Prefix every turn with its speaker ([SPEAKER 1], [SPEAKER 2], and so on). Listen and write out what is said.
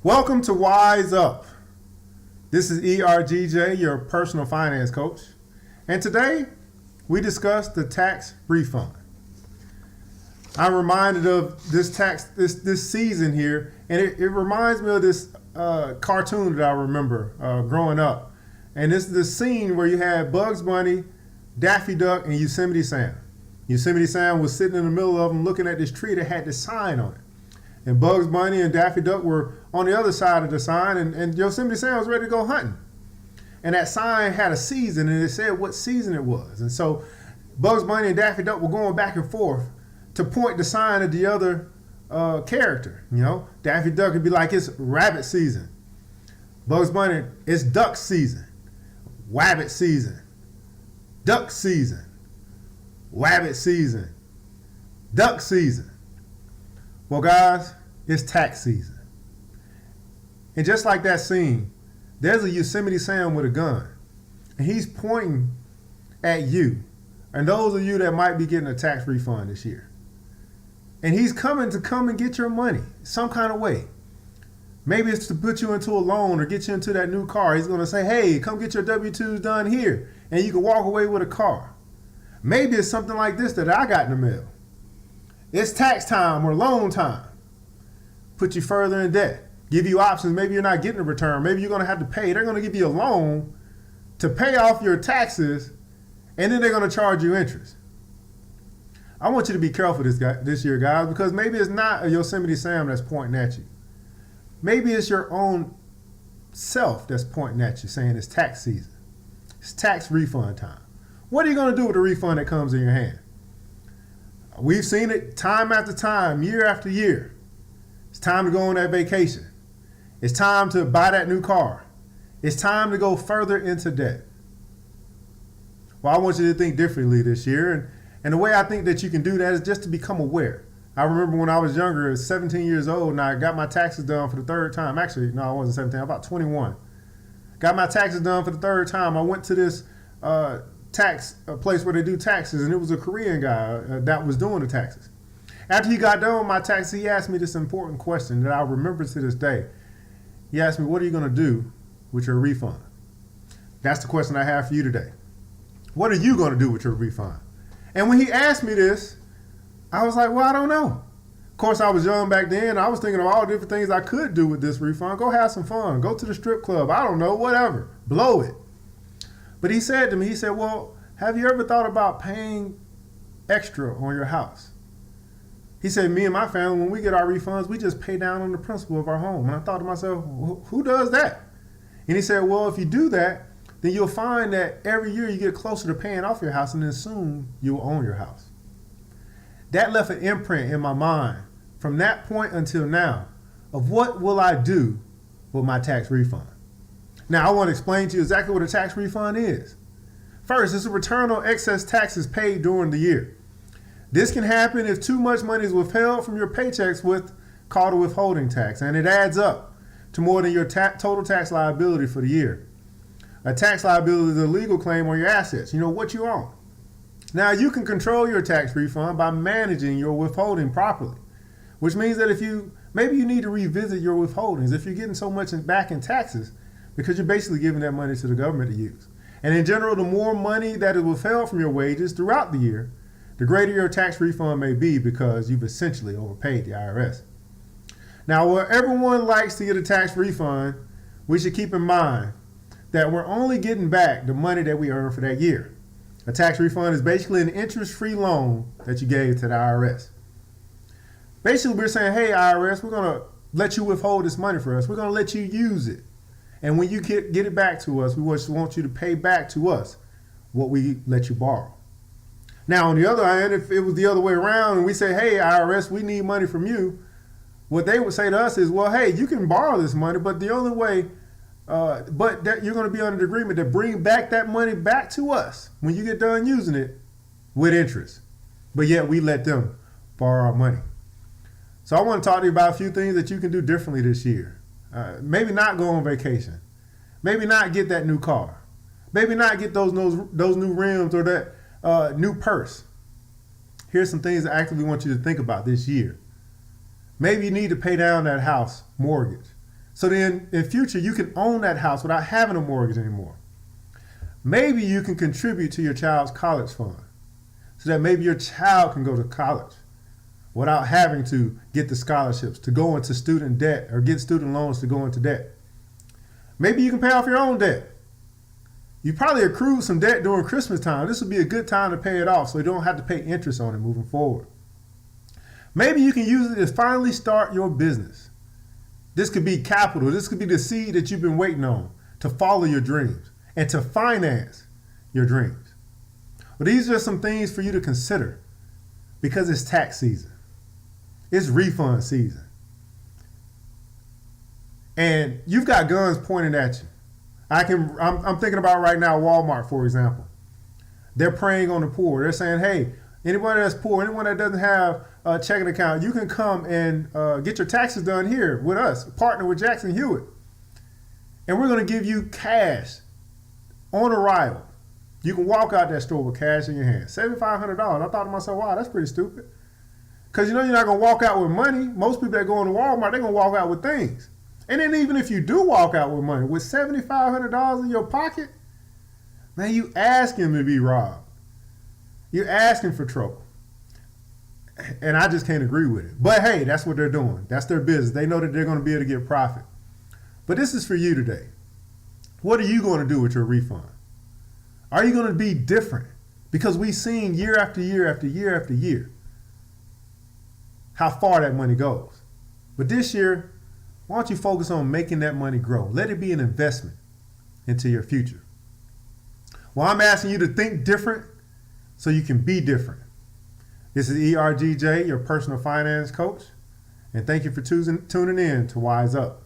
[SPEAKER 1] Welcome to Wise Up. This is ERGJ, your personal finance coach. And today, we discuss the tax refund. I'm reminded of this season here, and it reminds me of this cartoon that I remember growing up. And this is the scene where you had Bugs Bunny, Daffy Duck, and Yosemite Sam. Yosemite Sam was sitting in the middle of them looking at this tree that had this sign on it. And Bugs Bunny and Daffy Duck were on the other side of the sign, and Yosemite Sam was ready to go hunting. And that sign had a season, and it said what season it was. And so Bugs Bunny and Daffy Duck were going back and forth to point the sign at the other character. You know, Daffy Duck would be like, it's rabbit season. Bugs Bunny, it's duck season. Wabbit season. Duck season. Wabbit season. Duck season. Well, guys, it's tax season. And just like that scene, there's a Yosemite Sam with a gun. And he's pointing at you. And those of you that might be getting a tax refund this year. And he's coming to come and get your money some kind of way. Maybe it's to put you into a loan or get you into that new car. He's going to say, hey, come get your W-2s done here. And you can walk away with a car. Maybe it's something like this that I got in the mail. It's tax time or loan time. Put you further in debt. Give you options. Maybe you're not getting a return. Maybe you're going to have to pay. They're going to give you a loan to pay off your taxes, and then they're going to charge you interest. I want you to be careful this year, guys, because maybe it's not a Yosemite Sam that's pointing at you. Maybe it's your own self that's pointing at you, saying it's tax season. It's tax refund time. What are you going to do with the refund that comes in your hand? We've seen it time after time, year after year. It's time to go on that vacation. It's time to buy that new car. It's time to go further into debt. Well, I want you to think differently this year. And the way I think that you can do that is just to become aware. I remember when I was younger, I was 17 years old, and I got my taxes done for the third time. Actually, no, I wasn't 17, I was about 21. Got my taxes done for the third time. I went to this tax place where they do taxes, and it was a Korean guy that was doing the taxes. After he got done with my taxes, he asked me this important question that I remember to this day. He asked me, what are you going to do with your refund? That's the question I have for you today. What are you going to do with your refund? And when he asked me this, I was like, well, I don't know. Of course, I was young back then. I was thinking of all the different things I could do with this refund. Go have some fun. Go to the strip club. I don't know, whatever. Blow it. But he said to me, he said, well, have you ever thought about paying extra on your house? He said, me and my family, when we get our refunds, we just pay down on the principal of our home. And I thought to myself, who does that? And he said, well, if you do that, then you'll find that every year you get closer to paying off your house, and then soon you'll own your house. That left an imprint in my mind from that point until now of what will I do with my tax refund. Now, I want to explain to you exactly what a tax refund is. First, it's a return on excess taxes paid during the year. This can happen if too much money is withheld from your paychecks called a withholding tax, and it adds up to more than your total tax liability for the year. A tax liability is a legal claim on your assets, what you own. Now, you can control your tax refund by managing your withholding properly, which means that maybe you need to revisit your withholdings if you're getting so much back in taxes, because you're basically giving that money to the government to use. And in general, the more money that is withheld from your wages throughout the year, the greater your tax refund may be because you've essentially overpaid the IRS. Now, where everyone likes to get a tax refund, we should keep in mind that we're only getting back the money that we earned for that year. A tax refund is basically an interest-free loan that you gave to the IRS. Basically, we're saying, hey, IRS, we're going to let you withhold this money for us. We're going to let you use it. And when you get it back to us, we just want you to pay back to us what we let you borrow. Now, on the other hand, if it was the other way around and we say, hey, IRS, we need money from you, what they would say to us is, well, hey, you can borrow this money, but the only way, that you're going to be under the agreement to bring back that money back to us when you get done using it with interest. But yet we let them borrow our money. So I want to talk to you about a few things that you can do differently this year. Maybe not go on vacation. Maybe not get that new car. Maybe not get those new rims or that new purse. Here's some things I actively want you to think about this year. Maybe you need to pay down that house mortgage. So then in future, you can own that house without having a mortgage anymore. Maybe you can contribute to your child's college fund so that maybe your child can go to college without having to get the scholarships, to go into student debt or get student loans to go into debt. Maybe you can pay off your own debt. You probably accrued some debt during Christmas time. This would be a good time to pay it off so you don't have to pay interest on it moving forward. Maybe you can use it to finally start your business. This could be capital. This could be the seed that you've been waiting on to follow your dreams and to finance your dreams. Well, these are some things for you to consider because it's tax season. It's refund season. And you've got guns pointed at you. I'm thinking about right now Walmart, for example. They're preying on the poor. They're saying, hey, anybody that's poor, anyone that doesn't have a checking account, you can come and get your taxes done here with us, partner with Jackson Hewitt. And we're going to give you cash on arrival. You can walk out that store with cash in your hand. $7,500. I thought to myself, wow, that's pretty stupid. Because you know you're not going to walk out with money. Most people that go into Walmart, they're going to walk out with things. And then even if you do walk out with money, with $7,500 in your pocket, man, you asking to be robbed. You're asking for trouble. And I just can't agree with it. But hey, that's what they're doing. That's their business. They know that they're going to be able to get profit. But this is for you today. What are you going to do with your refund? Are you going to be different? Because we've seen year after year after year after year how far that money goes. But this year, why don't you focus on making that money grow? Let it be an investment into your future. Well, I'm asking you to think different so you can be different. This is ERGJ, your personal finance coach, and thank you for tuning in to Wise Up.